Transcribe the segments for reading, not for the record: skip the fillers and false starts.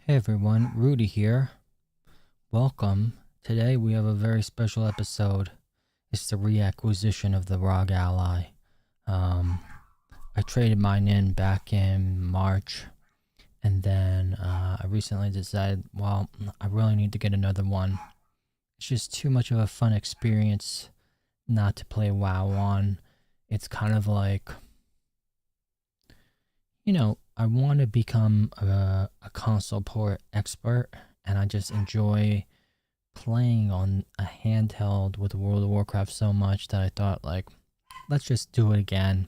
Hey everyone, Rhoody here. Welcome. Today we have a very special episode. It's the reacquisition of the ROG Ally. I traded mine in back in March, and then I recently decided, well, I really need to get another one. It's just too much of a fun experience not to play WoW on. It's kind of like, I want to become a console port expert, and I just enjoy playing on a handheld with World of Warcraft so much that I thought, like, let's just do it again.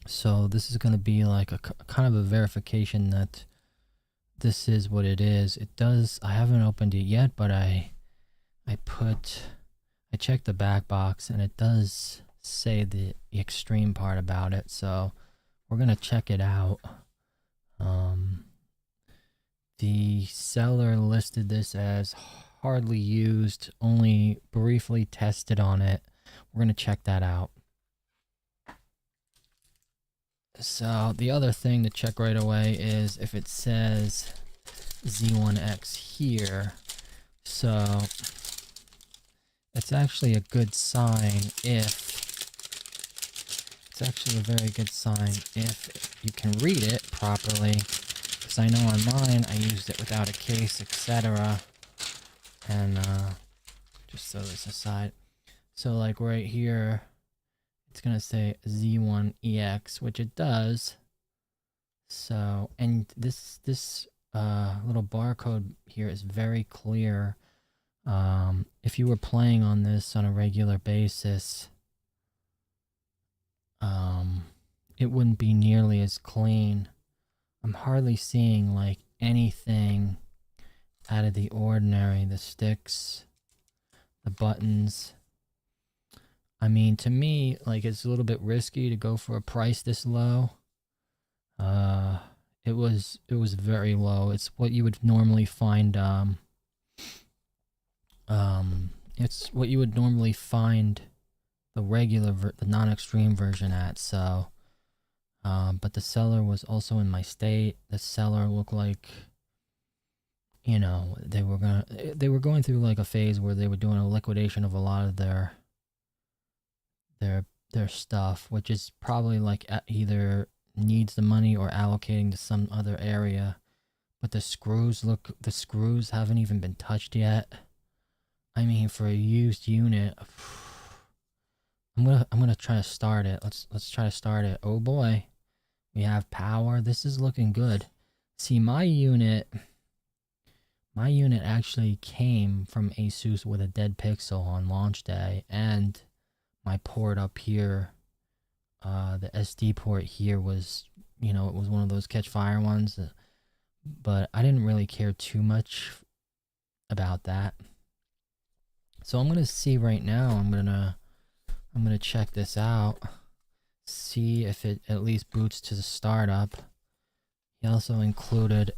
So this is going to be like a kind of a verification that this is what it is. It does, I haven't opened it yet, but I checked the back box and it does say the extreme part about it, so we're going to check it out. The seller listed this as hardly used, only briefly tested on it. We're going to check that out. So the other thing to check right away is if it says Z1X here. So it's actually a good sign it's actually a very good sign if you can read it properly. Because I know on mine I used it without a case, etc. And just throw this aside. So like right here, it's gonna say Z1EX, which it does. So, and this little barcode here is very clear. If you were playing on this on a regular basis, it wouldn't be nearly as clean. I'm hardly seeing like anything out of the ordinary. The sticks, the buttons. I mean, to me, like, it's a little bit risky to go for a price this low. It was very low. It's what you would normally find. It's what you would normally find the regular, the non-extreme version at. So, but the seller was also in my state. The seller looked like, you know, they were going through like a phase where they were doing a liquidation of a lot of their stuff, which is probably like either needs the money or allocating to some other area. But the screws haven't even been touched yet. I mean, for a used unit, I'm gonna try to start it. Let's try to start it. Oh boy, we have power. This is looking good. See, my unit actually came from ASUS with a dead pixel on launch day, and my port up here, the SD port here was, it was one of those catch fire ones, but I didn't really care too much about that. So I'm gonna see right now. I'm gonna check this out, see if it at least boots to the startup. He also included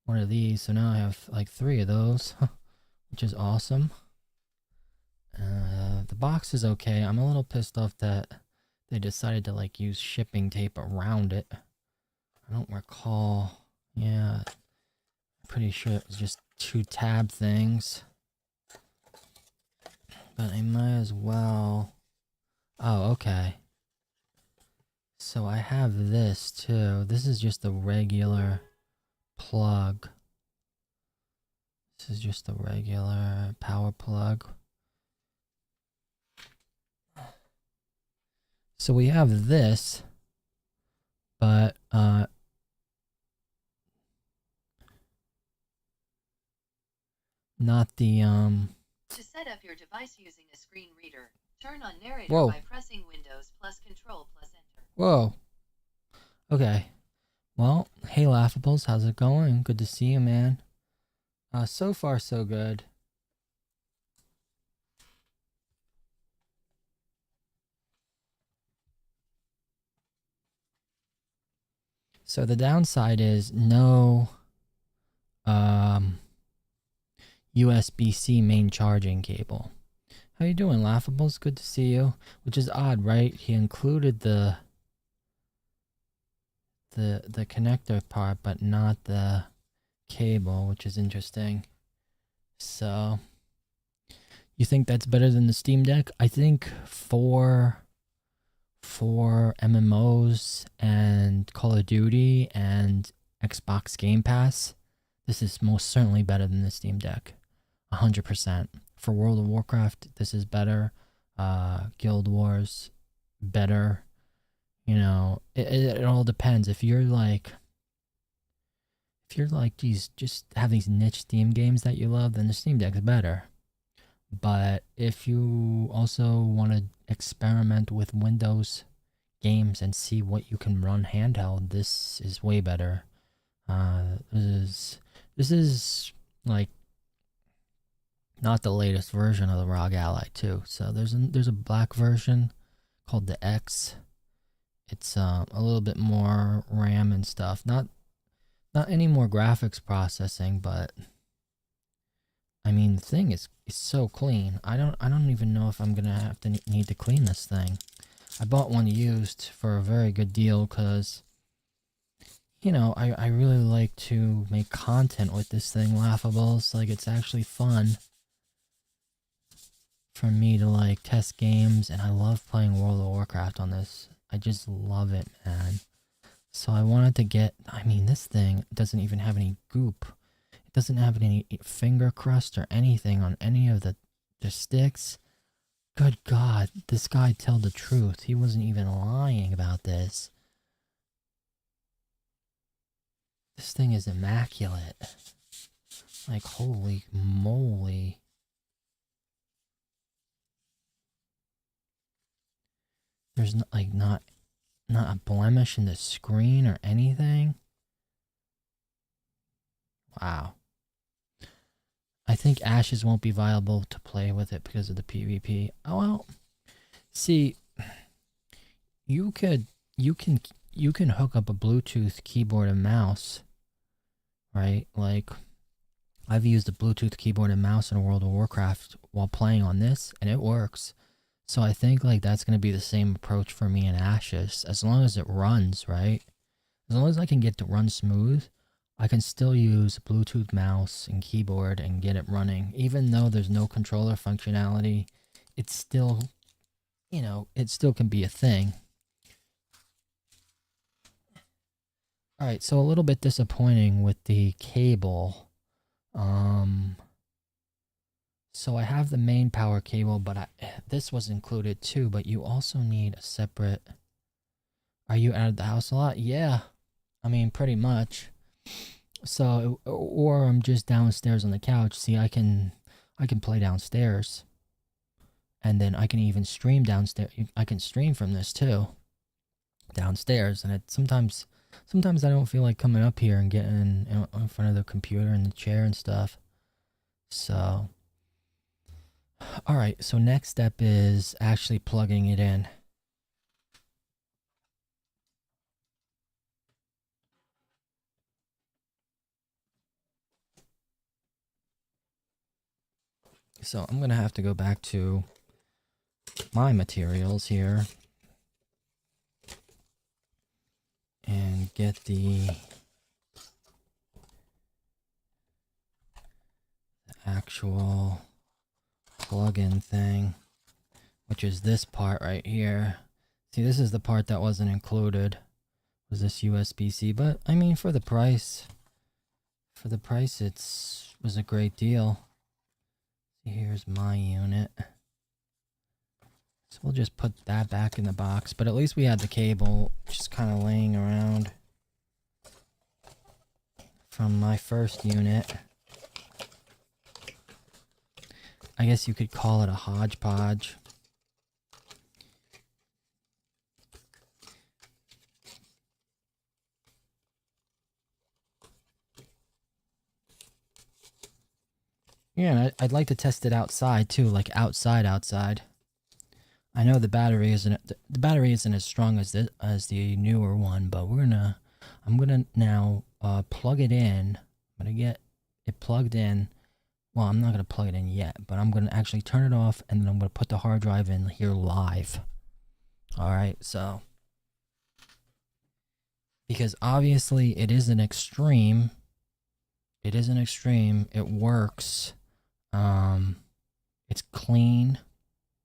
one of these, so now I have like 3 of those, which is awesome. The box is okay. I'm a little pissed off that they decided to like use shipping tape around it. I don't recall. Yeah, I'm pretty sure it was just 2 tab things. But I might as well. Oh, okay. So I have this too. This is just a regular plug. This is just a regular power plug. So we have this, but not the To set up your device using a screen reader, turn on narrator Whoa. by pressing Windows plus Control plus Enter. Whoa. Okay. Well, hey Laughables, how's it going? Good to see you, man. So far so good. So the downside is no USB-C main charging cable. How you doing, Laughables? Good to see you. Which is odd, right? He included the the connector part, but not the cable, which is interesting. So, you think that's better than the Steam Deck? I think for MMOs and Call of Duty and Xbox Game Pass, this is most certainly better than the Steam Deck. 100%. For World of Warcraft, this is better. Guild Wars, better. You know, it all depends. If you're like, geez, just have these niche Steam games that you love, then the Steam Deck's better. But if you also want to experiment with Windows games and see what you can run handheld, this is way better. This is like not the latest version of the ROG Ally 2. So there's a black version called the X. It's a little bit more RAM and stuff. Not any more graphics processing, but I mean, the thing is so clean. I don't even know if I'm gonna have to need to clean this thing. I bought one used for a very good deal because, you know, I really like to make content with this thing. Laughables, like, it's actually fun for me to like test games, and I love playing World of Warcraft on this. I just love it, man. So I wanted to get, I mean, this thing doesn't even have any goop. It doesn't have any finger crust or anything on any of the sticks. Good God, this guy told the truth. He wasn't even lying about this. This thing is immaculate. Like, holy moly. There's not a blemish in the screen or anything. Wow. I think Ashes won't be viable to play with it because of the PvP. Oh well. See, you can hook up a Bluetooth keyboard and mouse, right? Like, I've used a Bluetooth keyboard and mouse in World of Warcraft while playing on this, and it works. So I think like that's gonna be the same approach for me in Ashes, as long as it runs, right? As long as I can get to run smooth, I can still use Bluetooth mouse and keyboard and get it running. Even though there's no controller functionality, it's still, you know, it still can be a thing. Alright, so a little bit disappointing with the cable. So I have the main power cable, but this was included too, but you also need a separate... Are you out of the house a lot? Yeah. I mean, pretty much. So, or I'm just downstairs on the couch. See, I can play downstairs. And then I can even stream downstairs. I can stream from this too. Downstairs. And sometimes I don't feel like coming up here and getting in front of the computer and the chair and stuff. So... Alright, so next step is actually plugging it in. So I'm going to have to go back to my materials here and get the actual plug-in thing, which is this part right here. See, this is the part that wasn't included, was this USB-C, but I mean, for the price it was a great deal. See, here's my unit. So we'll just put that back in the box, but at least we had the cable just kind of laying around from my first unit. I guess you could call it a hodgepodge. Yeah, I'd like to test it outside too, like outside. I know the battery isn't as strong as the newer one, but I'm gonna now plug it in. I'm gonna get it plugged in. Well, I'm not going to plug it in yet, but I'm going to actually turn it off, and then I'm going to put the hard drive in here live. Alright, so because obviously it is an extreme. It is an extreme. It works. It's clean,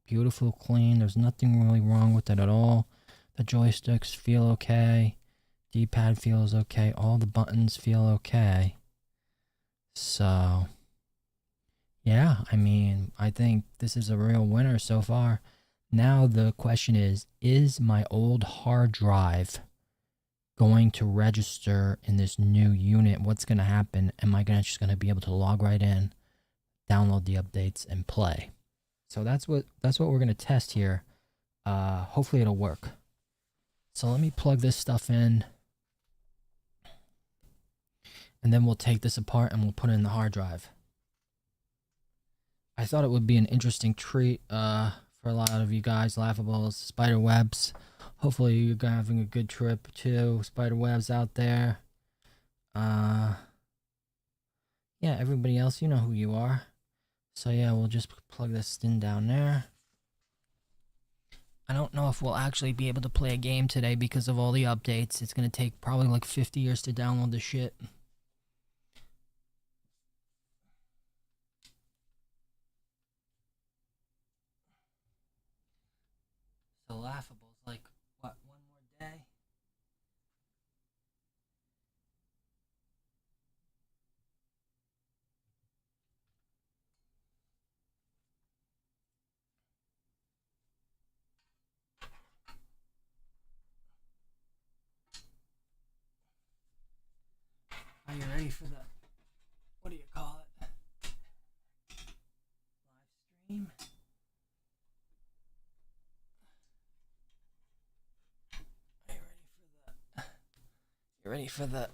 beautiful, clean. There's nothing really wrong with it at all. The joysticks feel okay. D-pad feels okay. All the buttons feel okay. So, yeah, I mean, I think this is a real winner so far. Now the question is my old hard drive going to register in this new unit? What's going to happen? Am I just going to be able to log right in, download the updates, and play? So that's what we're going to test here. Hopefully it'll work. So let me plug this stuff in, and then we'll take this apart and we'll put it in the hard drive. I thought it would be an interesting treat for a lot of you guys. Laughables, spider webs. Hopefully you're having a good trip too. Spider webs out there. Yeah, everybody else, you know who you are. So yeah, we'll just plug this in down there. I don't know if we'll actually be able to play a game today because of all the updates. It's gonna take probably like 50 years to download the shit. So Laughables, like, what, one more day? Are you ready for the, what do you call it? Live stream? Are you ready for the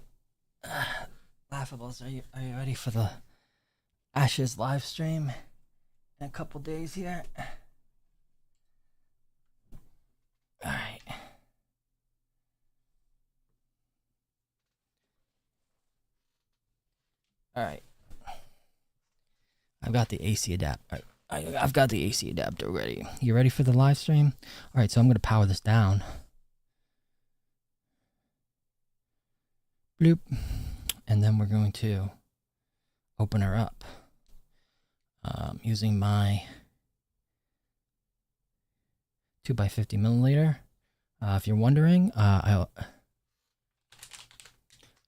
Laughables? Are you ready for the ASUS live stream in a couple days here? Alright. Alright. I've got the AC adapter. I've got the AC adapter ready. You ready for the live stream? Alright, so I'm going to power this down. Bloop. And then we're going to open her up using my 2x50 milliliter. If you're wondering, I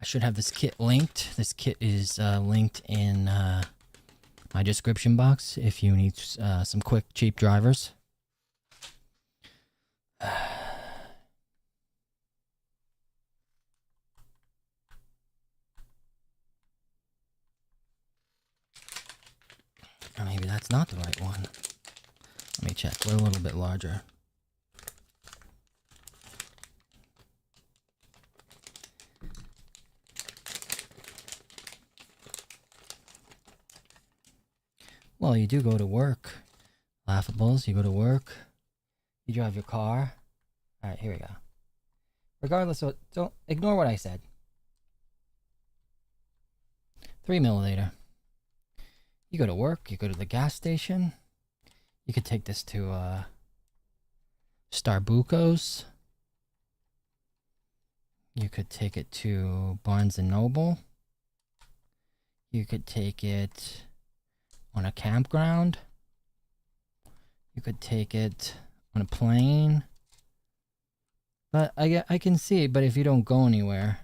should have this kit linked. This kit is linked in my description box if you need some quick, cheap drivers. Or maybe that's not the right one. Let me check. We're a little bit larger. Well, you do go to work. Laughables, you go to work. You drive your car. Alright, here we go. Regardless of, don't ignore what I said. 3 milliliter. You go to work, you go to the gas station. You could take this to Starbucos. You could take it to Barnes and Noble. You could take it on a campground. You could take it on a plane. But I can see, but if you don't go anywhere.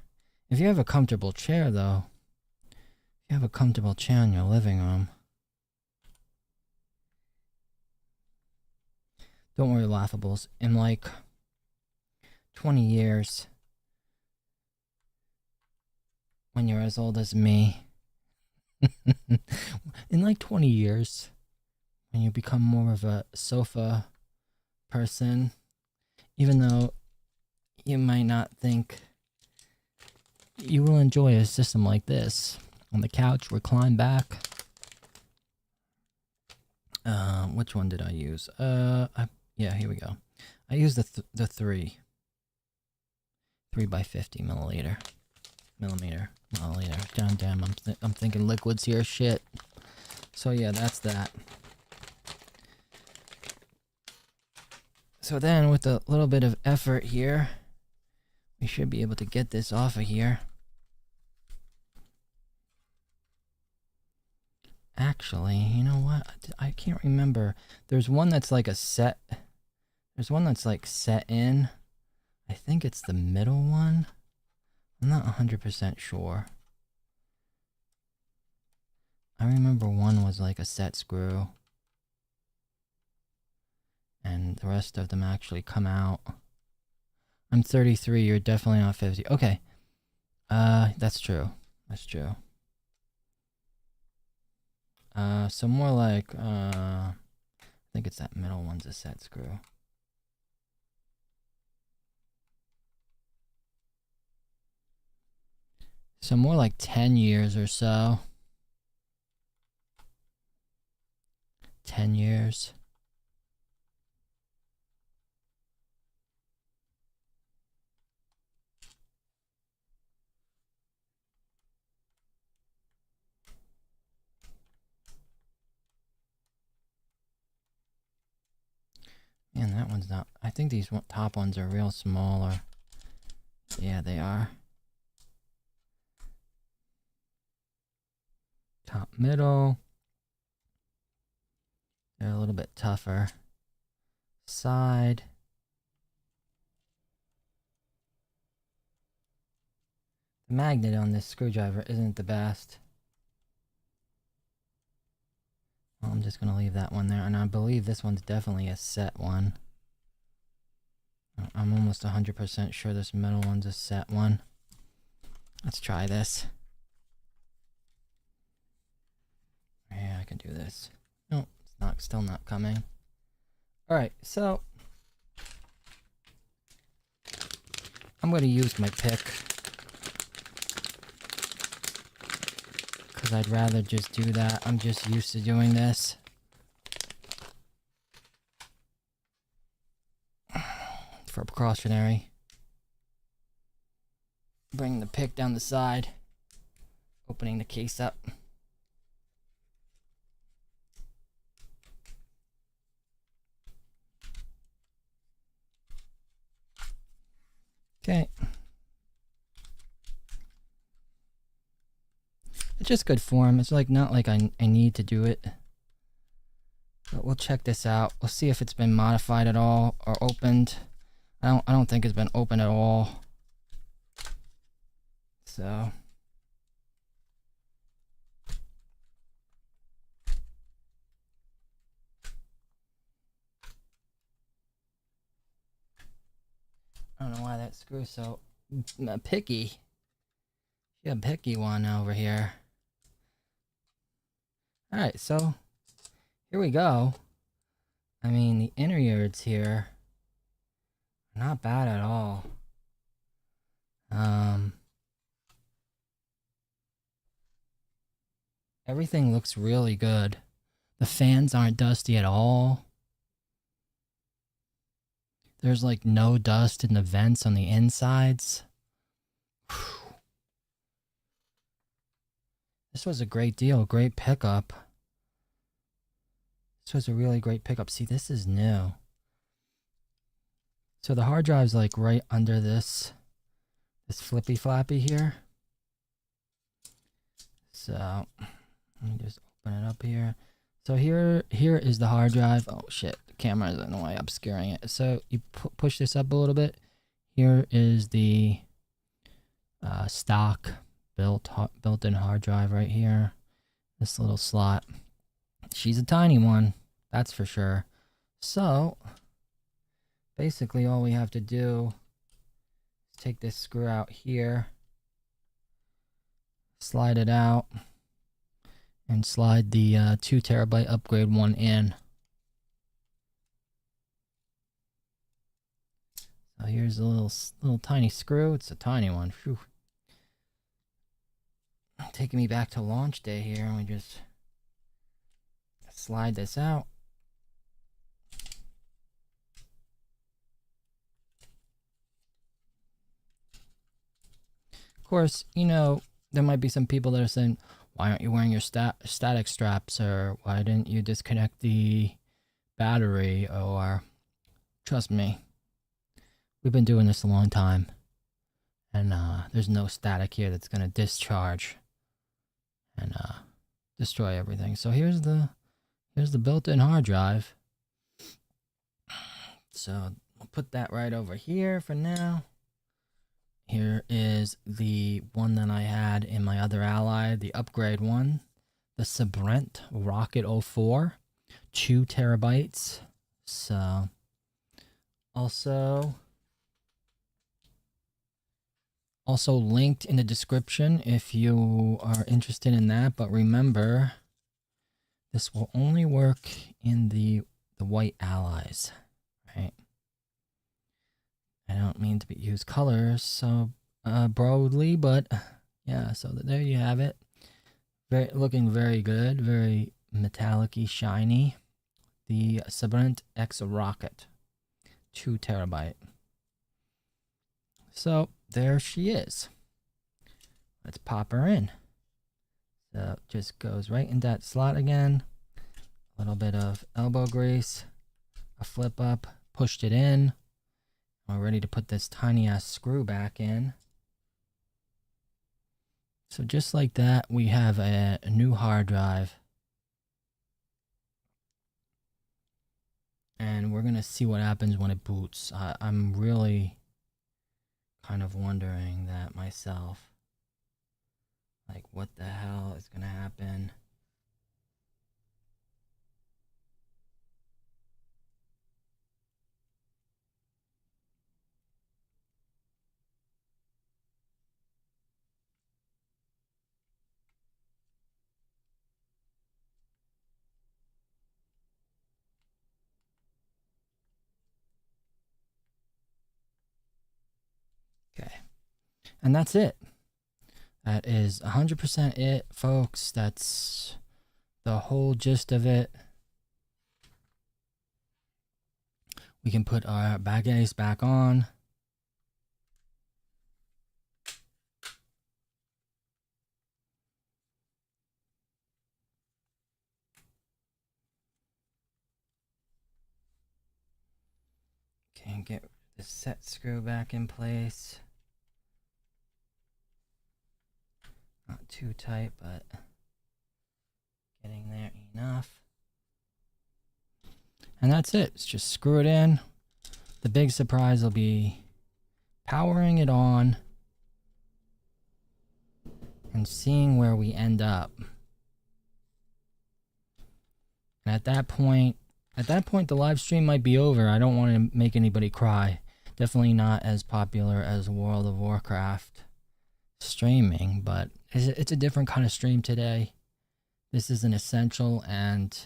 If you have a comfortable chair though. If you have a comfortable chair in your living room. Don't worry, Laughables. In like 20 years, when you're as old as me, in like 20 years, when you become more of a sofa person, even though you might not think, you will enjoy a system like this. On the couch, recline back. Which one did I use? Yeah, here we go. I used the 3 3x50 milliliter. Damn, I'm thinking liquids here. Shit. So yeah, that's that. So then, with a little bit of effort here, We should be able to get this off of here. Actually, you know what? I can't remember. There's one that's like a set. There's one that's like set in. I think it's the middle one. I'm not 100% sure. I remember one was like a set screw. And the rest of them actually come out. I'm 33, you're definitely not 50. Okay. That's true. That's true. So more like, I think it's that middle one's a set screw. So more like 10 years or so. 10 years. Man, that one's not... I think these top ones are real smaller. Yeah, they are. Top, middle. They're a little bit tougher. Side. The magnet on this screwdriver isn't the best. Well, I'm just going to leave that one there. And I believe this one's definitely a set one. I'm almost 100% sure this middle one's a set one. Let's try this. Yeah, I can do this. No, it's not. Still not coming. Alright, so I'm going to use my pick. Because I'd rather just do that. I'm just used to doing this. For precautionary. Bring the pick down the side. Opening the case up. Okay. It's just good form. It's like not like I need to do it. But we'll check this out. We'll see if it's been modified at all or opened. I don't think it's been opened at all. So I don't know why that screw's so picky. You got a picky one over here. Alright, so here we go. I mean, the inner yards here are not bad at all. Everything looks really good. The fans aren't dusty at all. There's like no dust in the vents on the insides. Whew. This was a great deal, great pickup. This was a really great pickup. See, this is new. So the hard drive's like right under this flippy flappy here. So let me just open it up here. So here is the hard drive. Oh shit, the camera's in the way, obscuring it. So you push this up a little bit. Here is the stock built-in hard drive right here. This little slot. She's a tiny one, that's for sure. So basically all we have to do is take this screw out here, slide it out, and slide the 2 terabyte upgrade one in. So here's a little tiny screw. It's a tiny one. Phew. Taking me back to launch day here, and we just slide this out. Of course, you know, there might be some people that are saying, why aren't you wearing your static straps, or why didn't you disconnect the battery, or trust me, we've been doing this a long time. And there's no static here that's gonna discharge and destroy everything. So here's the built-in hard drive. So we'll put that right over here for now. Here is the one that I had in my other ally, the upgrade one, the Sabrent Rocket 04, 2 terabytes. So also linked in the description if you are interested in that. But remember, this will only work in the white allies, right? I don't mean to use colors so broadly, but yeah, so there you have it. Looking very good, very metallic-y, shiny. The Sabrent X Rocket, 2 terabyte. So there she is. Let's pop her in. So it just goes right in that slot again. A little bit of elbow grease, a flip up, pushed it in. We're ready to put this tiny ass screw back in. So just like that, we have a new hard drive. And we're going to see what happens when it boots. I'm really kind of wondering that myself. Like, what the hell is going to happen? Okay. And that's it. That is 100% it, folks. That's the whole gist of it. We can put our back ace back on. Okay, get the set screw back in place. Not too tight, but getting there enough. And that's it. Let's just screw it in. The big surprise will be powering it on and seeing where we end up. And at that point, the live stream might be over. I don't want to make anybody cry. Definitely not as popular as World of Warcraft streaming, but it's a different kind of stream today. This is an essential, and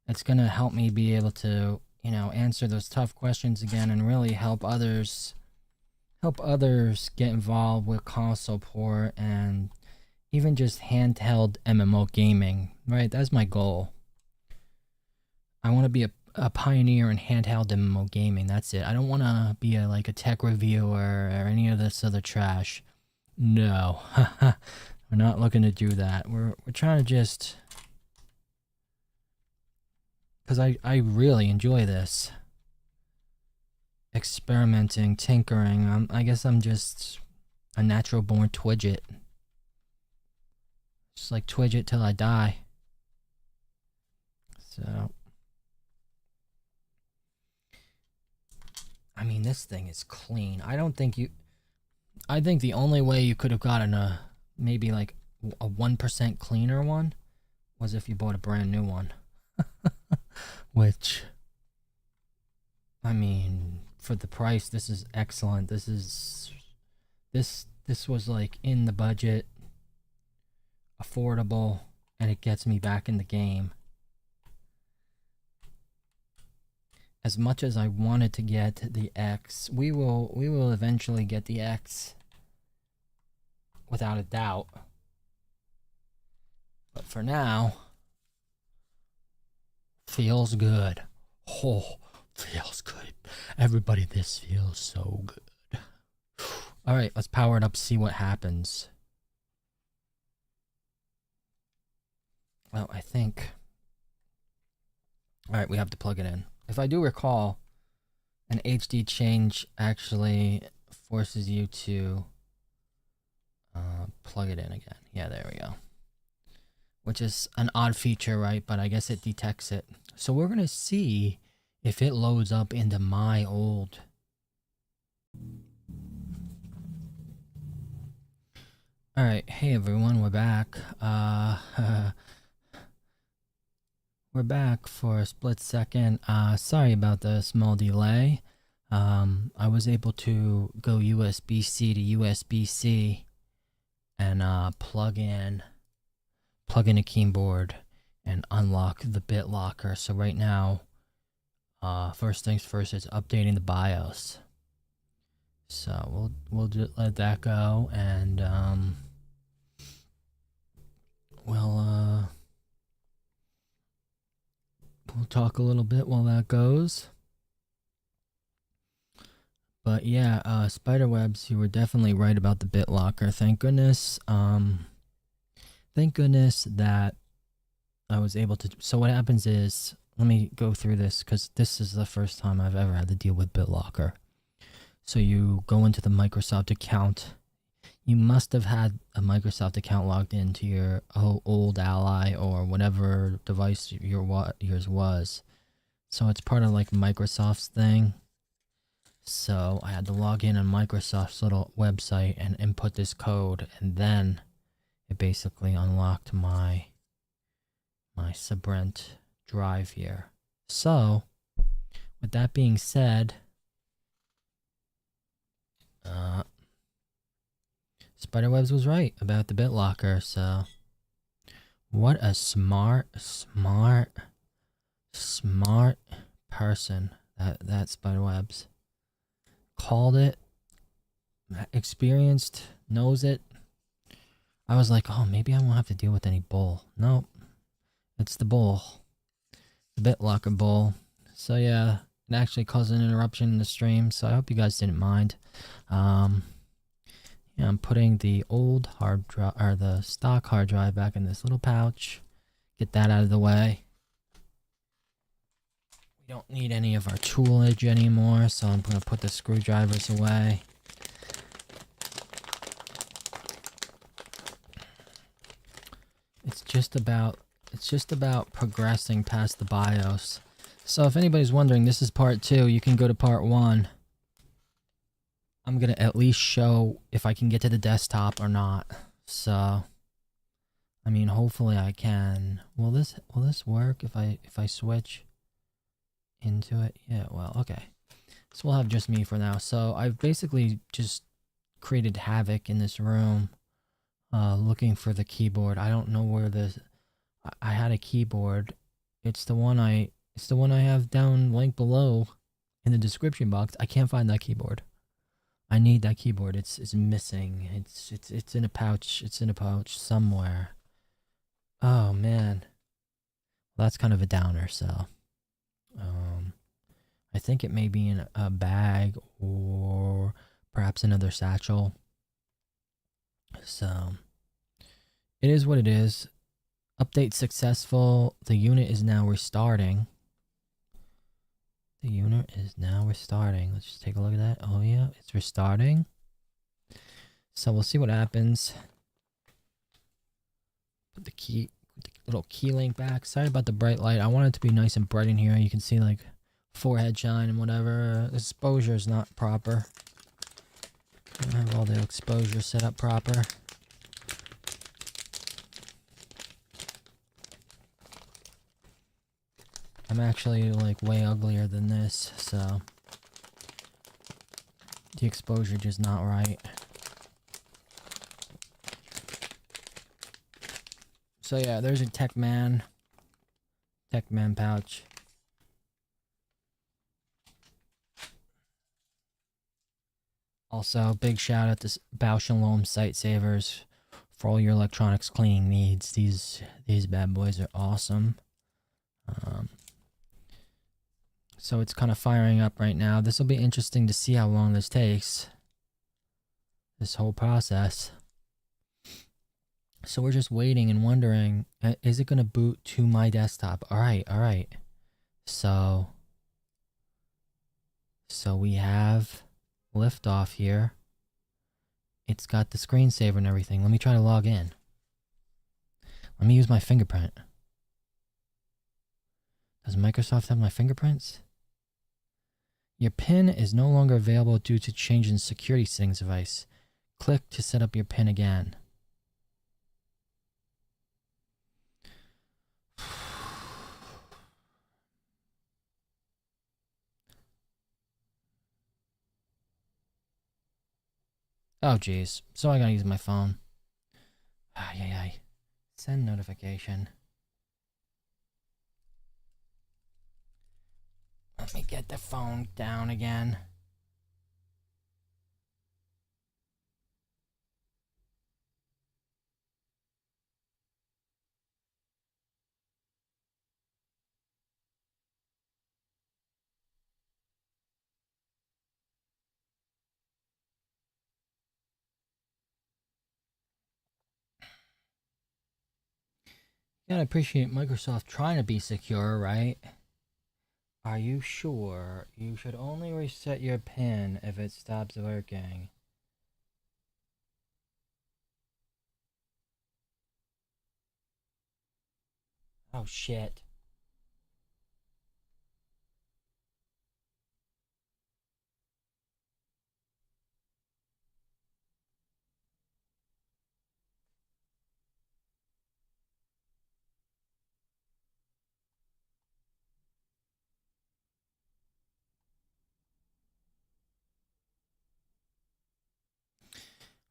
it's going to help me be able to, you know, answer those tough questions again and really help others get involved with console port and even just handheld MMO gaming, right? That's my goal. I want to be a pioneer in handheld MMO gaming. That's it. I don't want to be like a tech reviewer or any of this other trash. No. We're not looking to do that. We're trying to just, because I really enjoy this. Experimenting, tinkering. I guess I'm just a natural born Twidget. Just like Twidget till I die. So, I mean, this thing is clean. I think the only way you could have gotten a maybe like a 1% cleaner one was if you bought a brand new one. Which, I mean, for the price, this is excellent. This was like in the budget, affordable, and it gets me back in the game. As much as I wanted to get the X, we will eventually get the X without a doubt. But for now, feels good. Oh, feels good. Everybody, this feels so good. All right, let's power it up, see what happens. Well, I think... All right, we have to plug it in. If I do recall, an HD change actually forces you to plug it in again. Yeah, there we go. Which is an odd feature, right? But I guess it detects it. So we're going to see if it loads up into my old... Alright, hey everyone, we're back. We're back for a split second. Sorry about the small delay. I was able to go USB-C to USB-C and plug in a keyboard and unlock the BitLocker. So right now, first things first is updating the BIOS. So we'll just let that go, and we'll talk a little bit while that goes. But yeah, Spiderwebs, you were definitely right about the BitLocker. Thank goodness. Thank goodness that I was able to. So what happens is, let me go through this because this is the first time I've ever had to deal with BitLocker. So you go into the Microsoft account. You must have had a Microsoft account logged into your old Ally or whatever device yours was. So it's part of like Microsoft's thing. So I had to log in on Microsoft's little website and input this code, and then it basically unlocked my Subrent drive here. So with that being said, Spiderwebs was right about the BitLocker. So what a smart person that Spiderwebs. Called it, experienced, knows it. I was like, oh, maybe I won't have to deal with any bull. Nope, it's the bull, the BitLocker bull. So yeah, it actually caused an interruption in the stream, so I hope you guys didn't mind. Yeah, I'm putting the old hard drive, or the stock hard drive, back in this little pouch. Get that out of the way. We don't need any of our toolage anymore, so I'm going to put the screwdrivers away. It's just about progressing past the BIOS. So if anybody's wondering, this is part 2. You can go to part 1. I'm going to at least show if I can get to the desktop or not. So I mean, hopefully I can. Will this work if I switch into it? Yeah, well, okay. So we'll have just me for now. So I've basically just created havoc in this room, looking for the keyboard. I don't know where I had a keyboard. It's the one I have down link below in the description box. I can't find that keyboard. I need that keyboard. It's missing. It's in a pouch. It's in a pouch somewhere. Oh man. Well, that's kind of a downer, so I think it may be in a bag or perhaps another satchel. So it is what it is. Update successful. The unit is now restarting. The unit is now restarting. Let's just take a look at that. Oh yeah, it's restarting. So we'll see what happens. Put the little key link back. Sorry about the bright light. I want it to be nice and bright in here. You can see like forehead shine and whatever. The exposure is not proper. I don't have all the exposure set up proper. I'm actually like way uglier than this, so the exposure just not right. So yeah, there's a TechMan pouch. Also, big shout out to Bausch & Lomb Site Savers for all your electronics cleaning needs. These bad boys are awesome. So it's kind of firing up right now. This will be interesting to see how long this takes. This whole process. So we're just waiting and wondering, is it going to boot to my desktop? All right. So we have liftoff here. It's got the screensaver and everything. Let me try to log in. Let me use my fingerprint. Does Microsoft have my fingerprints? Your PIN is no longer available due to change in security settings device. Click to set up your PIN again. Oh, jeez. So I gotta use my phone. Ay, ay, ay. Send notification. Let me get the phone down again. You gotta appreciate Microsoft trying to be secure, right? Are you sure? You should only reset your PIN if it stops working. Oh shit.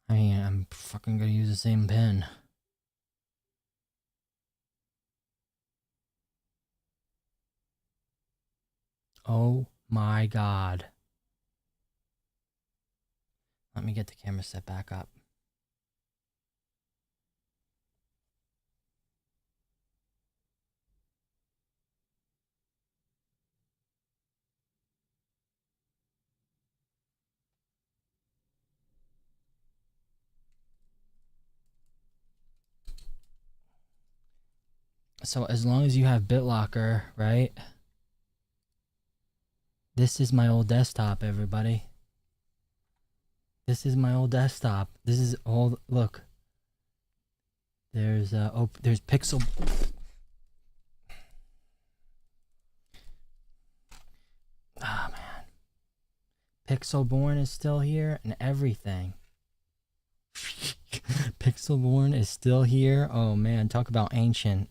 I mean, I'm fucking gonna use the same PIN. Oh my god. Let me get the camera set back up. So as long as you have BitLocker, right? This is my old desktop, everybody. This is my old desktop. This is old. Look. There's there's Pixel. Ah, man. Pixelborn is still here and everything. Pixelborn is still here. Oh man, talk about ancient.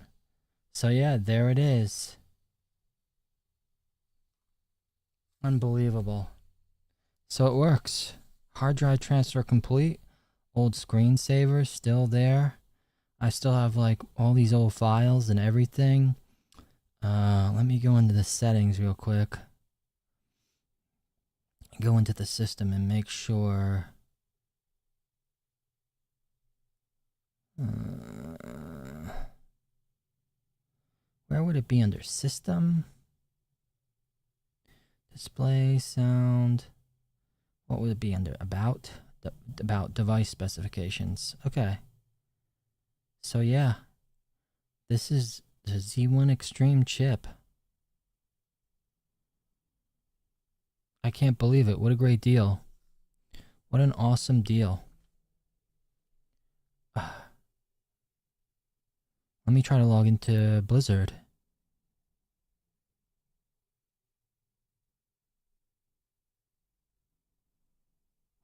So yeah, there it is. Unbelievable. So it works. Hard drive transfer complete. Old screensaver still there. I still have like all these old files and everything. Let me go into the settings real quick. Go into the system and make sure. Where would it be under system? Display, sound. What would it be under? About? About device specifications. Okay. So yeah. This is the Z1 Extreme chip. I can't believe it. What a great deal. What an awesome deal. Let me try to log into Blizzard.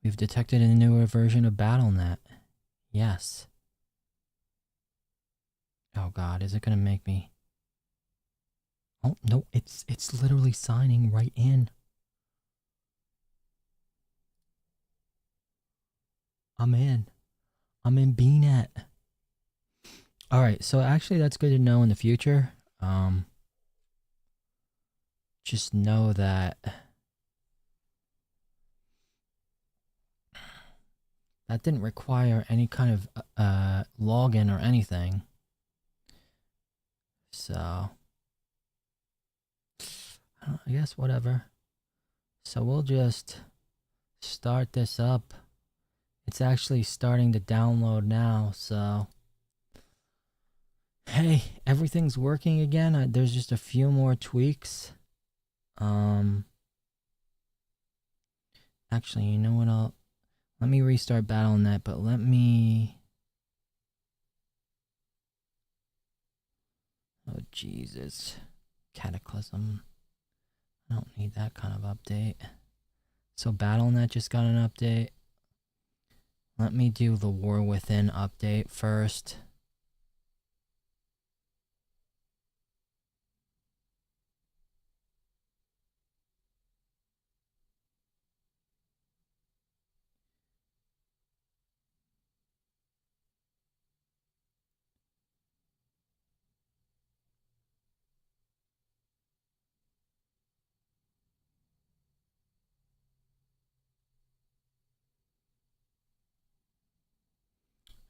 We've detected a newer version of BattleNet. Yes. Oh god, is it gonna make me? Oh no, it's literally signing right in. I'm in BNet. Alright, so actually that's good to know in the future. Just know that that didn't require any kind of login or anything. So I guess whatever. So we'll just start this up. It's actually starting to download now, so hey, everything's working again. There's just a few more tweaks. Actually, you know what? Let me restart Battle.net, but let me... Oh, Jesus. Cataclysm. I don't need that kind of update. So Battle.net just got an update. Let me do the War Within update first.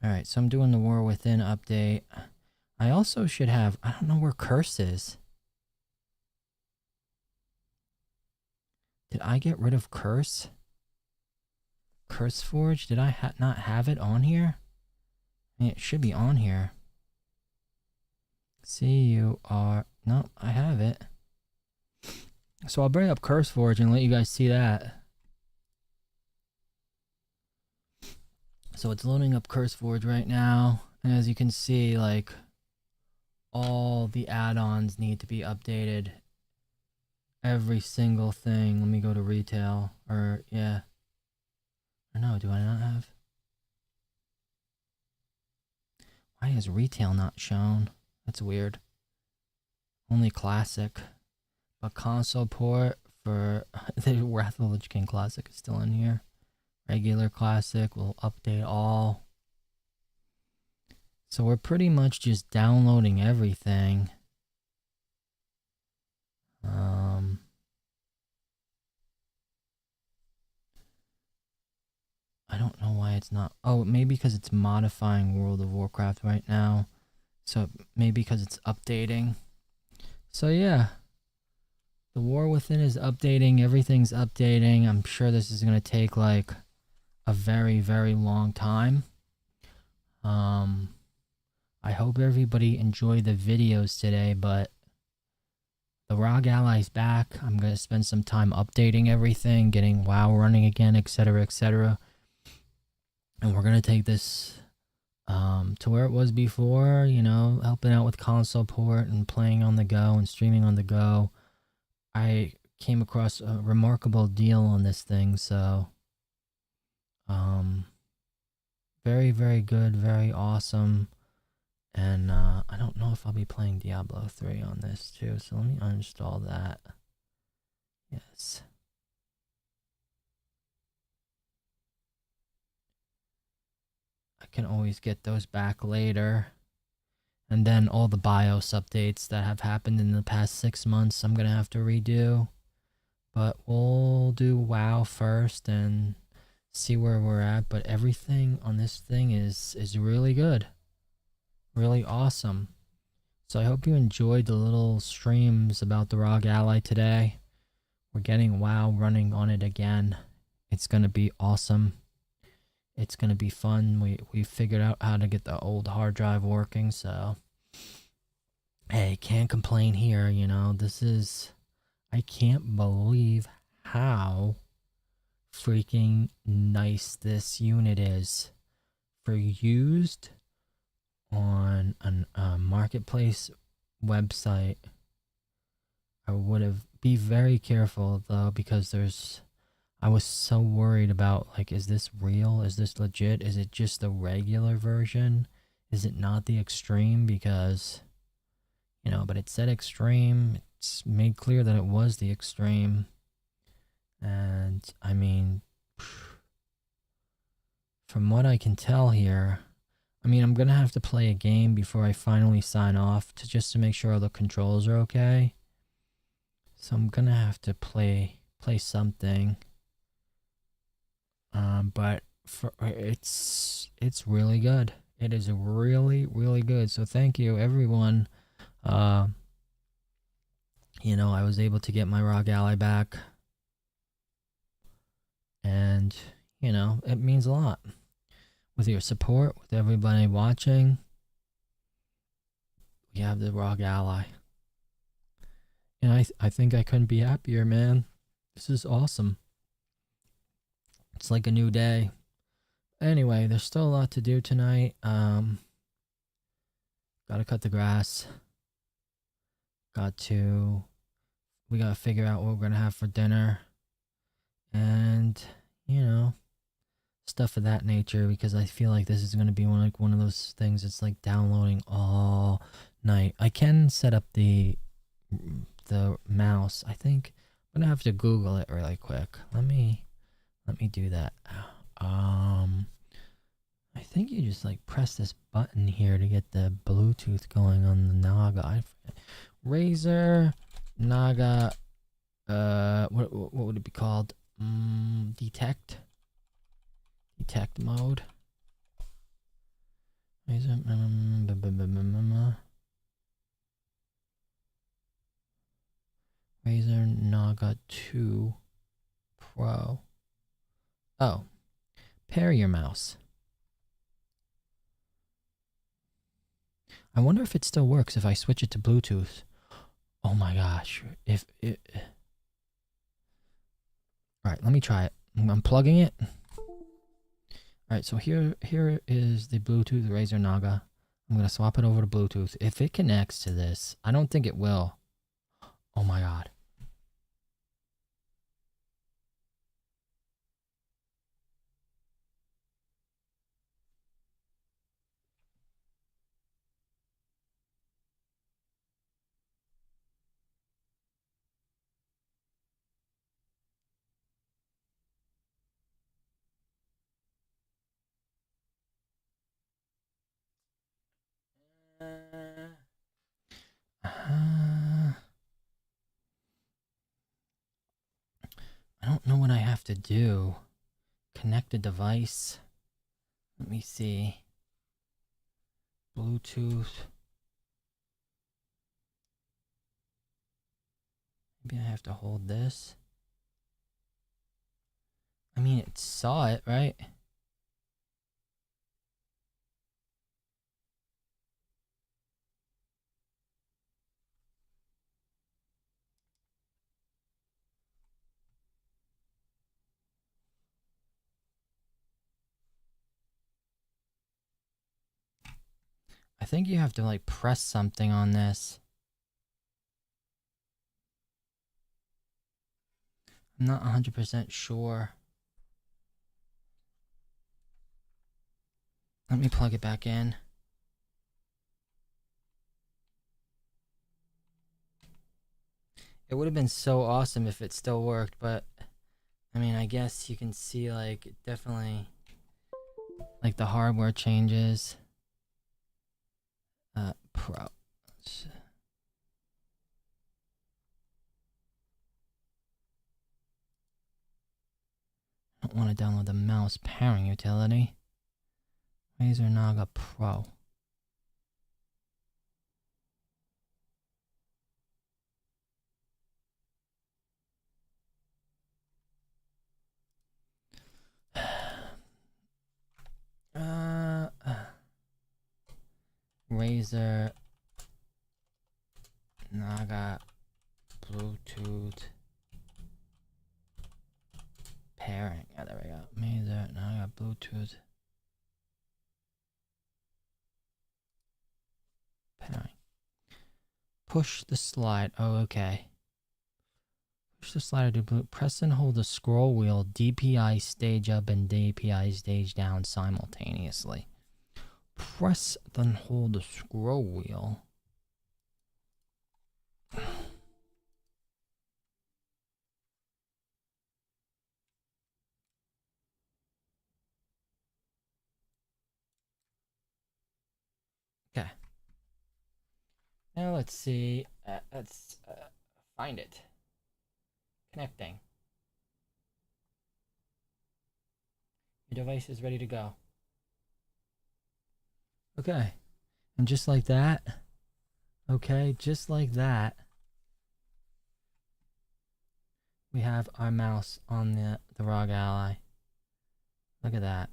Alright, so I'm doing the War Within update. I also should have... I don't know where Curse is. Did I get rid of Curse? Curse Forge? Did I not have it on here? I mean, it should be on here. C-U-R... No, I have it. So I'll bring up Curse Forge and let you guys see that. So it's loading up Curse Forge right now. And as you can see, like, all the add-ons need to be updated. Every single thing. Let me go to retail. Or, yeah. Or no, do I not have? Why is retail not shown? That's weird. Only classic. But console port for the Wrath of the Lich King Classic is still in here. Regular Classic will update all. So we're pretty much just downloading everything. I don't know why it's not... Oh, maybe because it's modifying World of Warcraft right now. So maybe because it's updating. So yeah. The War Within is updating. Everything's updating. I'm sure this is going to take like a very, very long time. I hope everybody enjoyed the videos today, but the ROG Ally's back. I'm going to spend some time updating everything, getting WoW running again, etc., etc. And we're going to take this to where it was before, you know, helping out with console port and playing on the go and streaming on the go. I came across a remarkable deal on this thing, so very, very good, very awesome. And I don't know if I'll be playing Diablo 3 on this too, so let me uninstall that. Yes. I can always get those back later. And then all the BIOS updates that have happened in the past 6 months, I'm going to have to redo. But we'll do WoW first and see where we're at. But everything on this thing is really good. Really awesome. So I hope you enjoyed the little streams about the ROG Ally today. We're getting WoW running on it again. It's going to be awesome. It's going to be fun. We figured out how to get the old hard drive working, so hey, can't complain here, you know. This is... I can't believe how freaking nice this unit is. For used on a marketplace website, I would have... Be very careful though, because I was so worried about, like, is this real? Is this legit? Is it just the regular version? Is it not the extreme? Because, you know, but it said extreme. It's made clear that it was the extreme. And, I mean, from what I can tell here, I mean, I'm going to have to play a game before I finally sign off just to make sure all the controls are okay. So I'm going to have to play something. But it's really good. It is really, really good. So thank you, everyone. You know, I was able to get my ROG Ally back. And, you know, it means a lot. With your support, with everybody watching, we have the ROG Ally. And I think I couldn't be happier, man. This is awesome. It's like a new day. Anyway, there's still a lot to do tonight. Gotta cut the grass. We gotta figure out what we're gonna have for dinner. And, you know, stuff of that nature, because I feel like this is gonna be one of those things that's like downloading all night. I can set up the mouse. I think I'm gonna have to Google it really quick. Let me do that. I think you just like press this button here to get the Bluetooth going on the Naga. Razer Naga. What would it be called? Detect mode. Razer. Razer Naga 2 Pro. Oh, pair your mouse. I wonder if it still works if I switch it to Bluetooth. Oh my gosh. If it... Alright, let me try it. I'm plugging it. Alright, so here is the Bluetooth Razer Naga. I'm going to swap it over to Bluetooth. If it connects to this, I don't think it will. Oh my god. I don't know what I have to do. Connect a device. Let me see. Bluetooth. Maybe I have to hold this. I mean, it saw it, right? I think you have to like press something on this. I'm not 100% sure. Let me plug it back in. It would have been so awesome if it still worked, but I mean, I guess you can see like it definitely like the hardware changes. Pro. I don't want to download the mouse pairing utility. Razer Naga Pro. Razer Naga Bluetooth pairing. Yeah, there we go. Razer Naga Bluetooth pairing. Push the slide. Oh, okay. Push the slider to blue. Press and hold the scroll wheel, DPI stage up and DPI stage down simultaneously. Press then hold the scroll wheel. Okay. Now let's see. Let's find it. Connecting. Your device is ready to go. Okay. And just like that. Okay, just like that. We have our mouse on the ROG Ally. Look at that.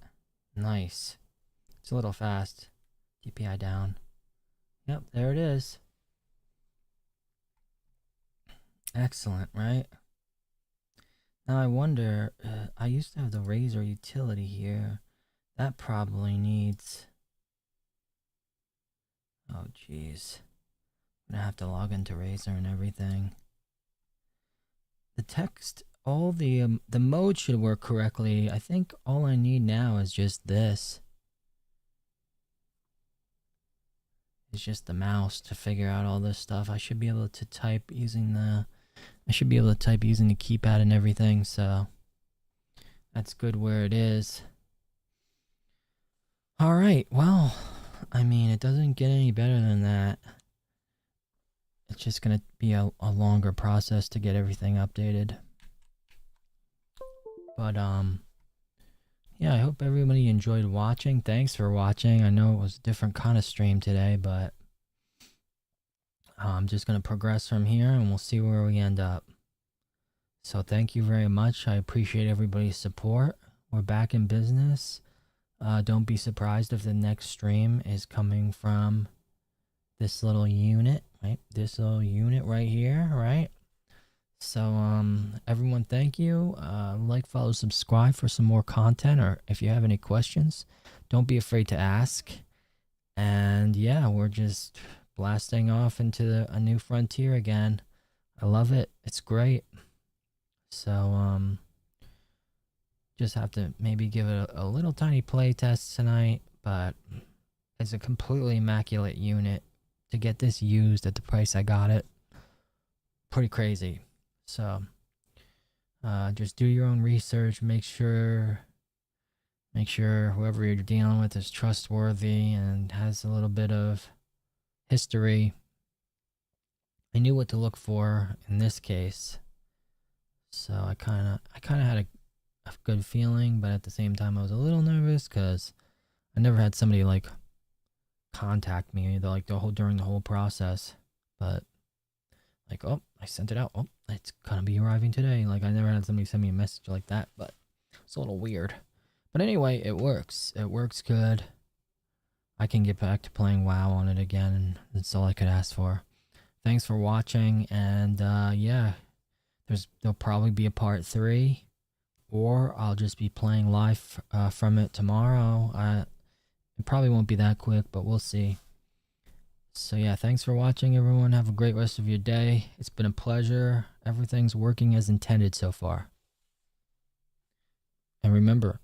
Nice. It's a little fast. DPI down. Yep, there it is. Excellent, right? Now I wonder, I used to have the Razer utility here. That probably needs... Oh, jeez. I'm gonna have to log into Razer and everything. The text, all the mode should work correctly. I think all I need now is just this. It's just the mouse to figure out all this stuff. I should be able to type using the... I should be able to type using the keypad and everything, so... That's good where it is. Alright, well... I mean, it doesn't get any better than that. It's just gonna be a longer process to get everything updated. But, yeah, I hope everybody enjoyed watching. Thanks for watching. I know it was a different kind of stream today, but I'm just going to progress from here and we'll see where we end up. So thank you very much. I appreciate everybody's support. We're back in business. Don't be surprised if the next stream is coming from this little unit, right? This little unit right here, right? So, everyone, thank you. Like, follow, subscribe for some more content, or if you have any questions, don't be afraid to ask. And yeah, we're just blasting off into a new frontier again. I love it. It's great. So, just have to maybe give it a little tiny play test tonight, but it's a completely immaculate unit. To get this used at the price I got it, pretty crazy. So, just do your own research. Make sure whoever you're dealing with is trustworthy and has a little bit of history. I knew what to look for in this case, so I kind of had a good feeling, but at the same time I was a little nervous because I never had somebody like contact me during the whole process, but like, oh, I sent it out. Oh, it's gonna be arriving today. Like, I never had somebody send me a message like that, but it's a little weird. But anyway, it works. It works good. I can get back to playing WoW on it again, and that's all I could ask for. Thanks for watching, and yeah, there'll probably be a part 3, or I'll just be playing live from it tomorrow. It probably won't be that quick, but we'll see. So yeah, thanks for watching, everyone. Have a great rest of your day. It's been a pleasure. Everything's working as intended so far. And remember,